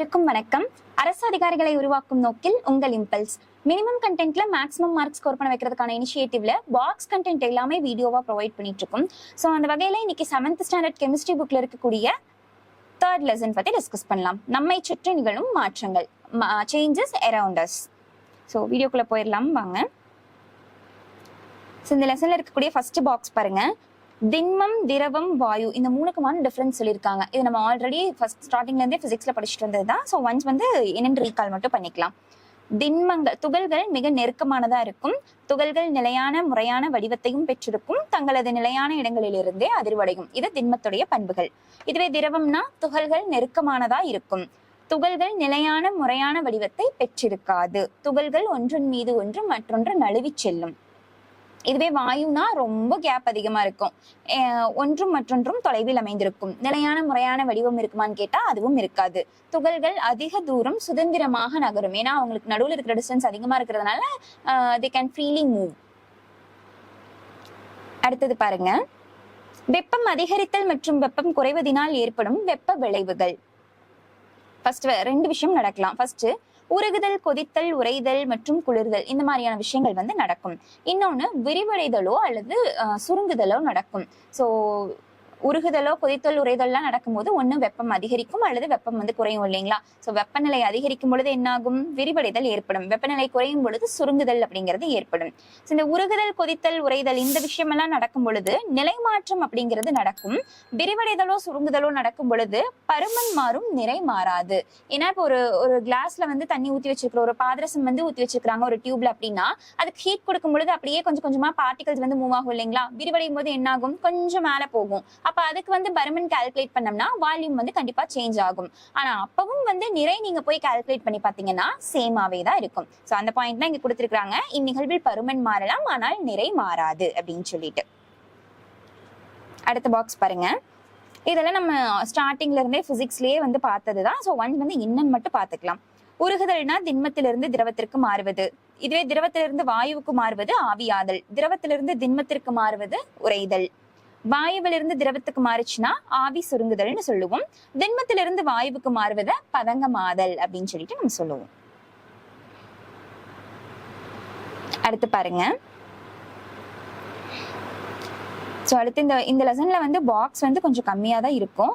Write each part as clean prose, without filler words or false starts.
அனைவருக்கும் வணக்கம். அரசு அதிகாரிகளை உருவாக்கும் நோக்கில் உங்கள் இம்பல்ஸ் மினிமம் கண்டென்ட்ல மேக்ஸிமம் மார்க் ஸ்கோர் பண்ண வைக்கிறதுக்கான இனிஷியேட்டிவ்ல பாக்ஸ் கண்டென்ட் எல்லாமே வீடியோவா ப்ரொவைட் பண்ணிட்டு இருக்கும். ஸோ அந்த வகையில இன்னைக்கு 7th ஸ்டாண்டர்ட் கெமிஸ்ட்ரி புக்ல இருக்கக்கூடிய 3rd லெசன் பத்தி டிஸ்கஸ் பண்ணலாம். நம்மை சுற்றி நிகழும் மாற்றங்கள், சேஞ்சஸ் அரவுண்ட் அஸ். ஸோ வீடியோக்குள்ள போயிடலாம் வாங்க. ஸோ இந்த லெசன்ல இருக்கக்கூடிய ஃபர்ஸ்ட் பாக்ஸ் பாருங்க. திண்மம், திரவம், வாயு, இந்த மூணுக்குமான டிஃபரன்ஸ் சொல்லியிருக்காங்க. இது நம்ம ஆல்ரெடி ஃபர்ஸ்ட் ஸ்டார்டிங்ல இருந்தே பிசிக்ஸ்ல படிச்சுட்டு வந்தது தான். ஸோ ஒன்ஸ் என்னென்னு ரீகால் மட்டும் பண்ணிக்கலாம். திண்மங்கள், துகள்கள் மிக நெருக்கமானதா இருக்கும். துகள்கள் நிலையான முறையான வடிவத்தையும் பெற்றிருக்கும். தங்களது நிலையான இடங்களிலிருந்தே அதிர்வடையும். இது திண்மத்துடைய பண்புகள். இதுவே திரவம்னா துகள்கள் நெருக்கமானதா இருக்கும். துகள்கள் நிலையான முறையான வடிவத்தை பெற்றிருக்காது. துகள்கள் ஒன்றின் மீது ஒன்று மற்றொன்று நழுவி செல்லும். இதுவே வாயுனா ரொம்ப கேப் அதிகமா இருக்கும். ஒன்றும் மற்றொன்றும் தொலைவில் அமைந்திருக்கும். நிலையான முறையான வடிவம் இருக்குமான்னு கேட்டா அதுவும் இருக்காது. துகள்கள் அதிக தூரம் சுதந்திரமாக நகரும். ஏன்னா அவங்களுக்கு நடுவில் இருக்கிற டிஸ்டன்ஸ் அதிகமா இருக்கிறதுனால they can freely move. அடுத்தது பாருங்க, வெப்பம் அதிகரித்தல் மற்றும் வெப்பம் குறைவதினால் ஏற்படும் வெப்ப விளைவுகள். ஃபர்ஸ்ட் 2 விஷயம் நடக்கலாம். ஃபர்ஸ்ட் உருகுதல், கொதித்தல், உறைதல் மற்றும் குளிர்தல், இந்த மாதிரியான விஷயங்கள் நடக்கும். இன்னொன்னு விரிவடைதலோ அல்லது சுருங்குதலோ நடக்கும். ஸோ உருகுதலோ கொதித்தல் உறைதல்லாம் நடக்கும்போது ஒன்று வெப்பம் அதிகரிக்கும் அல்லது வெப்பம் குறையும் இல்லைங்களா? ஸோ வெப்பநிலை அதிகரிக்கும் பொழுது என்னாகும்? விரிவடைதல் ஏற்படும். வெப்பநிலை குறையும் பொழுது சுருங்குதல் அப்படிங்கிறது ஏற்படும். ஸோ இந்த உருகுதல், கொதித்தல், உறைதல் இந்த விஷயமெல்லாம் நடக்கும் பொழுது நிலைமாற்றம் அப்படிங்கிறது நடக்கும். விரிவடைதலோ சுருங்குதலோ நடக்கும் பொழுது பருமன் மாறும், நிறை மாறாது. ஏன்னா இப்போ ஒரு கிளாஸ்ல தண்ணி ஊற்றி வச்சிருக்கிற ஒரு பாதரசம் ஊற்றி வச்சிருக்காங்க ஒரு டியூப்ல அப்படின்னா அதுக்கு ஹீட் கொடுக்கும் பொழுது அப்படியே கொஞ்சம் கொஞ்சமா பார்ட்டிகல்ஸ் மூவ் ஆகும் இல்லைங்களா? விரிவடையும் போது என்னாகும்? கொஞ்சம் மேல போகும். அப்ப அதுக்கு பருமன் கால்குலேட் பண்ணோம்னா வால்யூம் கண்டிப்பா சேஞ்ச் ஆகும். ஆனா அப்பவும் நிறை நீங்க போய் கால்குலேட் பண்ணி பாத்தீங்கன்னா சேமாவே தான் இருக்கும். சோ அந்த பாயிண்ட் தான் இங்க கொடுத்திருக்காங்க. இந்நிகழ்வில் பருமன் மாறலாம் ஆனால் நிறை மாறாது அப்படின்னு சொல்லிட்டு. அடுத்த பாக்ஸ் பாருங்க. இதெல்லாம் நம்ம ஸ்டார்டிங்ல இருந்தே பிசிக்ஸ்லயே பார்த்ததுதான். சோ ஒன்ஸ் என்னன்னு மட்டும் பாத்துக்கலாம். உருகுதல்னா திண்மத்திலிருந்து திரவத்திற்கு மாறுவது. இதுவே திரவத்திலிருந்து வாயுவுக்கு மாறுவது ஆவியாதல். திரவத்திலிருந்து திண்மத்திற்கு மாறுவது உறைதல். வாயுவிலிருந்து திரவத்துக்கு மாறுச்சுன்னா ஆவி சுருங்குதல்னு சொல்லுவோம். திண்மத்திலிருந்து வாயுவுக்கு மாறுவத பதங்கமாதல் அப்படின்னு சொல்லிட்டு நம்ம சொல்லுவோம். அடுத்து பாருங்க. சோ அடுத்து இந்த லெசன்ல பாக்ஸ் கொஞ்சம் கம்மியா தான் இருக்கும்.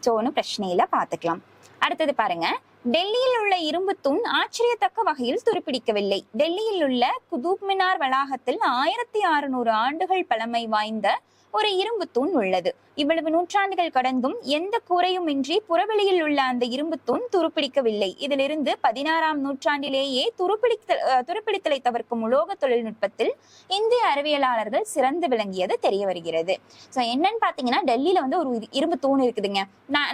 சோ ஒன்னும் பிரச்சனை இல்லை, பாத்துக்கலாம். அடுத்தது பாருங்க. டெல்லியில் உள்ள இரும்பு தூண் ஆச்சரியத்தக்க வகையில் துருப்பிடிக்கவில்லை. டெல்லியில் உள்ள குதுப் மினார் வளாகத்தில் 1600 ஆண்டுகள் பழமை வாய்ந்த ஒரு இரும்பு தூண் உள்ளது. இவ்வளவு நூற்றாண்டுகள் கடந்தும் எந்த கூரையும் இன்றி புறவெளியில் உள்ள அந்த இரும்பு தூண் துருப்பிடிக்கவில்லை. இதிலிருந்து 16ஆம் நூற்றாண்டிலேயே துருப்பிடித்தலை தவிர்க்கும் உலோக தொழில்நுட்பத்தில் இந்திய அறிவியலாளர்கள் சிறந்து விளங்கியது தெரிய வருகிறது. ஸோ என்னன்னு பாத்தீங்கன்னா டெல்லியில ஒரு இரும்பு தூண் இருக்குதுங்க.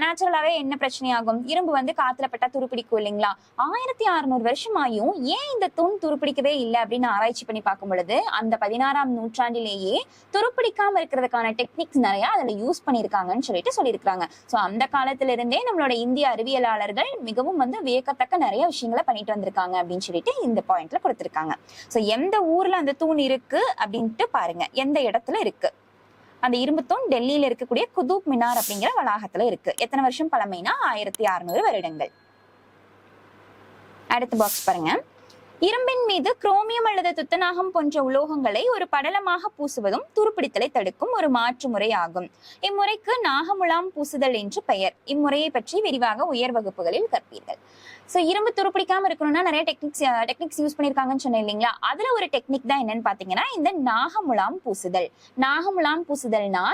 நேச்சுரலாவே என்ன பிரச்சனையாகும்? இரும்பு காத்துல பட்டா துருப்பிடிக்கும் இல்லைங்களா? 1600 வருஷமாயும் ஏன் இந்த தூண் துருப்பிடிக்கவே இல்லை அப்படின்னு ஆராய்ச்சி பண்ணி பார்க்கும் பொழுது அந்த 16ஆம் நூற்றாண்டிலேயே துருப்பிடிக்காம இருக்கிறதுக்கான டெக்னிக்ஸ் நிறைய அதுல யூஸ் பண்ணிருக்காங்கன்னு சொல்லியிருக்காங்க. சோ அந்த காலத்துல இருந்தே நம்மளோட இந்திய அறிவியலாளர்கள் மிகவும் வியக்கத்தக்க நிறைய விஷயங்களை பண்ணிட்டு வந்திருக்காங்க அப்படின்னு சொல்லிட்டு இந்த பாயிண்ட்ல கொடுத்திருக்காங்க. சோ எந்த ஊர்ல அந்த தூண் இருக்கு அப்படின்ட்டு பாருங்க. எந்த இடத்துல இருக்கு அந்த இரும்பு தூண்? டெல்லியில இருக்கக்கூடிய குதுப் மினார் அப்படிங்கிற வளாகத்துல இருக்கு. எத்தனை வருஷம் பழமைனா 1600 வருடங்கள். அடுத்த பாக்ஸ் பாருங்க. இரும்பின் மீது குரோமியம் அல்லது துத்தநாகம் போன்ற உலோகங்களை ஒரு படலமாக பூசுவதும் துருப்பிடித்தலை தடுக்கும் ஒரு மாற்று முறை ஆகும். இம்முறைக்கு நாகமுலாம் பூசுதல் என்று பெயர். இம்முறையை பற்றி விரிவாக உயர் வகுப்புகளில் கற்பீர்கள். சோ இரும்பு துருப்பிடிக்காம இருக்கணும்னா நிறைய டெக்னிக்ஸ் யூஸ் பண்ணிருக்காங்கன்னு சொன்னேன் இல்லைங்களா? அதுல ஒரு டெக்னிக் தான் என்னன்னு பாத்தீங்கன்னா இந்த நாகமுலாம் பூசுதல். நாகமுலாம் பூசுதல்னா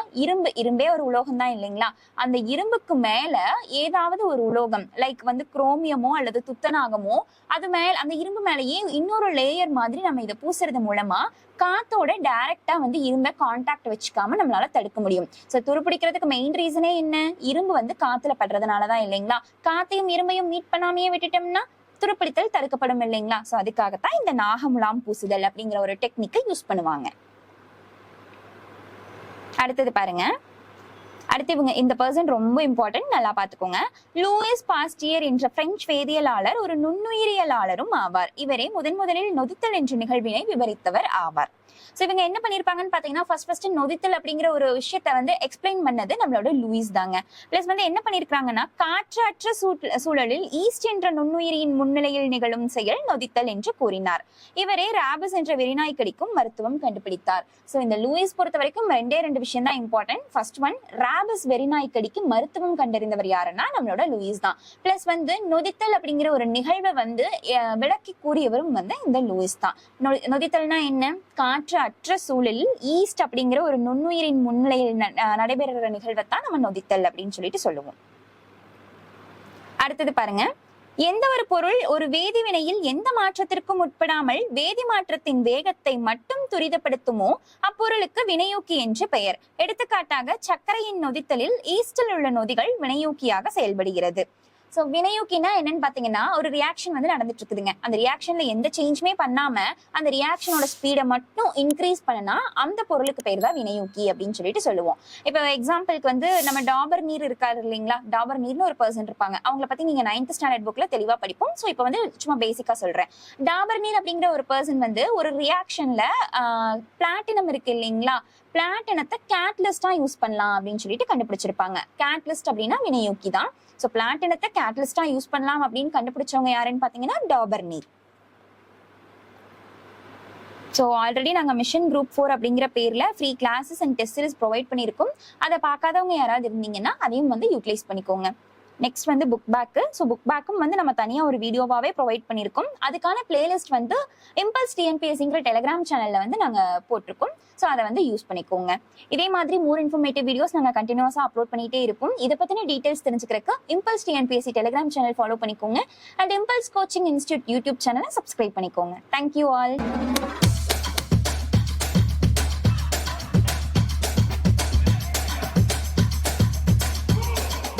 இரும்பே ஒரு உலோகம் தான் இல்லைங்களா? அந்த இரும்புக்கு மேல ஏதாவது ஒரு உலோகம் லைக் குரோமியமோ அல்லது துத்தநாகமோ அது மேல அந்த இரும்பு மேலேயே இன்னொரு லேயர் மாதிரி நம்ம இதை பூசுறது மூலமா காத்தோட டைரக்டா இரும்பை கான்டாக்ட் வச்சுக்காம நம்மளால தடுக்க முடியும். சோ துருப்பிடிக்கிறதுக்கு மெயின் ரீசனே என்ன? இரும்பு காத்துல படுறதுனாலதான் இல்லைங்களா? காத்தையும் இரும்பையும் மீட் பண்ணாமையே விட்டுட்டோம்னா துருப்பிடித்தல் தடுக்கப்படும் இல்லைங்களா? சோ அதுக்காகத்தான் இந்த நாகமுலாம் பூசுதல் அப்படிங்கிற ஒரு டெக்னிக்கை யூஸ் பண்ணுவாங்க. அடுத்தது பாருங்க. அடுத்து இவங்க இந்த பர்சன் ரொம்ப இம்பார்ட்டன்ட், நல்லா பாத்துக்கோங்க. லூயிஸ் பாஸ்டியர் என்ற பிரெஞ்சு வேதியியலாளர் ஒரு நுண்ணுயிரியலாளரும் ஆவார். இவரே முதலில் நொதித்தல் என்ற நிகழ்வினை விவரித்தவர் ஆவார். சோ இவங்க என்ன பண்ணிருப்பாங்கன்னு பாத்தீங்கன்னா ஃபர்ஸ்ட் நொதித்தல் அப்படிங்கிற ஒரு விஷயத்த வந்து எக்ஸ்பிளைன் பண்ணது நம்மளோட லூயிஸ் தாங்க. பிளஸ் வந்து என்ன பண்ணிருக்காங்கன்னா காற்றற்ற சூழலில் ஈஸ்ட் என்ற நுண்ணுயிரியின் முன்னிலையில் நிகழும் செயல் நொதித்தல் என்று கூறினார். இவரே ராபிஸ் என்ற வெறிநாய் கடிக்கும் மருத்துவம் கண்டுபிடித்தார். சோ இந்த லூயிஸ் பொறுத்த வரைக்கும் ரெண்டு விஷயம் தான் இம்பார்ட்டன்ட். ஃபர்ஸ்ட் ஒன், ராபிஸ் வெறிநாய் கடிக்கு மருத்துவம் கண்டறிந்தவர் யாருன்னா நம்மளோட லூயிஸ் தான். பிளஸ் வந்து நொதித்தல் அப்படிங்கிற ஒரு நிகழ்வை வந்து விளக்கி கூறியவரும் வந்து இந்த லூயிஸ் தான். நொதித்தல்னா என்ன? காற்று அற்ற சூழலில் ஈஸ்ட் அப்படிங்கிற ஒரு நுண்ணுயிரின் முன்னிலையில் நடைபெறுற நிகழ்வைத்தான் நம்ம நொதித்தல் அப்படின்னு சொல்லிட்டு சொல்லுவோம். அடுத்தது பாருங்க, எந்த ஒரு பொருள் ஒரு வேதிவினையில் எந்த மாற்றத்திற்கும் உட்படாமல் வேதி மாற்றத்தின் வேகத்தை மட்டும் துரிதப்படுத்துமோ அப்பொருளுக்கு வினையூக்கி என்று பெயர். எடுத்துக்காட்டாக சர்க்கரையின் நொதித்தலில் ஈஸ்டில் உள்ள நொதிகள் வினையூக்கியாக செயல்படுகிறது. சோ வினையூக்கினா என்னன்னு பாத்தீங்கன்னா ஒரு ரியாக்ஷன் வந்து நடந்துட்டு இருக்குதுங்க. அந்த ரியாக்ஷன்ல எந்த சேஞ்சுமே பண்ணாம அந்த ரியாக்ஷனோட ஸ்பீடை மட்டும் இன்க்ரீஸ் பண்ணனா அந்த பொருளுக்கு பேர் தான் வினையூக்கி அப்படின்னு சொல்லிட்டு சொல்லுவோம். இப்போ எக்ஸாம்பிளுக்கு வந்து நம்ம டாபர் நீர் இருக்காரு இல்லைங்களா, டாபர் நீர்னு ஒரு பர்சன் இருப்பாங்க. அவங்கள பத்தி நீங்க 9th ஸ்டாண்டர்ட் புக்ல தெளிவா படிப்போம். சோ இப்போ வந்து சும்மா பேசிக்கா சொல்றேன். டாபர் நீர் அப்படிங்கிற ஒரு பர்சன் வந்து ஒரு ரியாக்ஷன்ல பிளாட்டினம் இருக்கு இல்லைங்களா, பிளாட்டினத்தை கேட்டலிஸ்டா யூஸ் பண்ணலாம் அப்படின்னு சொல்லிட்டு கண்டுபிடிச்சிருப்பாங்க. கேட்டலிஸ்ட் அப்படின்னா வினையூக்கி தான். சோ பிளாட்டினத்தை கேட்டலிஸ்டா யூஸ் பண்ணலாம் அப்படின்னு கண்டுபிடிச்சவங்க யாருன்னு பாத்தீங்கன்னா டாபர் நீர். ஸோ ஆல்ரெடி நாங்கள் மிஷன் குரூப் 4 அப்படிங்கிற பேர்ல free classes and test series provide பண்ணியிருக்கோம். அதை பார்க்காதவங்க யாராவது இருந்தீங்கன்னா அதையும் வந்து யூட்டிலைஸ் பண்ணிக்கோங்க. நெக்ஸ்ட் வந்து புக் பேக்கு. ஸோ புக் பேக்கும் வந்து நம்ம தனியாக ஒரு வீடியோவாகவே ப்ரொவைட் பண்ணியிருக்கோம். அதுக்கான பிளேலிஸ்ட் வந்து இம்பல்ஸ் டிஎன்பிஎஸ்சிங்கிற டெலிகிராம் சேனலில் வந்து நாங்கள் போட்டிருக்கோம். ஸோ அதை வந்து யூஸ் பண்ணிக்கோங்க. இதே மாதிரி மோர் இன்ஃபர்மேட்டிவ் வீடியோஸ் நாங்கள் கண்டினியூஸாக அப்லோட் பண்ணிகிட்டே இருப்போம். இதை பற்றின டீட்டெயில்ஸ் தெரிஞ்சுக்கிறதுக்கு Impulse TNPSC Telegram channel follow பண்ணிக்கோங்க. And Impulse coaching institute YouTube சேனலை சப்ஸ்கிரைப் பண்ணிக்கோங்க. Thank you all.